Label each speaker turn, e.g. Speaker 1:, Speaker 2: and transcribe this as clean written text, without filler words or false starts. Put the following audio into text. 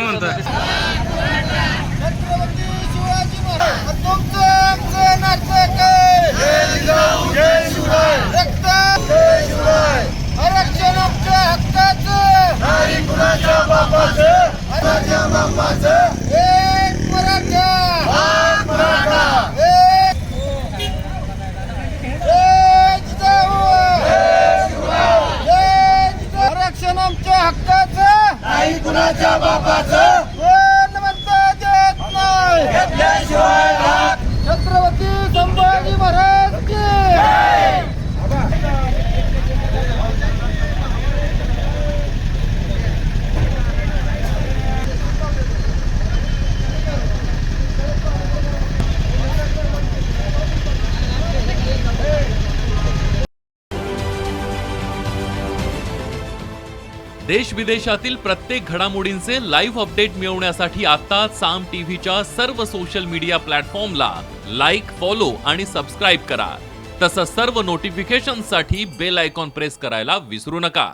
Speaker 1: म्हणताय?
Speaker 2: छत्रपती शिवाजी महाराज तुमचं आमचं नाटक जय शिवराय रक्त जय शिवराय आरक्षण आमच्या हक्काचं नाही कुणाच्या बापाचं कुणाच्या बापाचं एक मराठा एक आरक्षण आमच्या हक्काचं नाही कुणाच्या बापाचं कोण म्हणता देत नाही घेतल्याशिवाय राहत छत्रपती संभाजी महाराज की जय.
Speaker 3: देश विदेशातील प्रत्येक घडामोडींचे लाईव्ह अपडेट मिळवण्यासाठी आता साम टीव्हीच्या सर्व सोशल मीडिया प्लॅटफॉर्मला लाईक, फॉलो आणि सबस्क्राईब करा. तसंच सर्व नोटिफिकेशनसाठी बेल आयकॉन प्रेस करायला विसरू नका.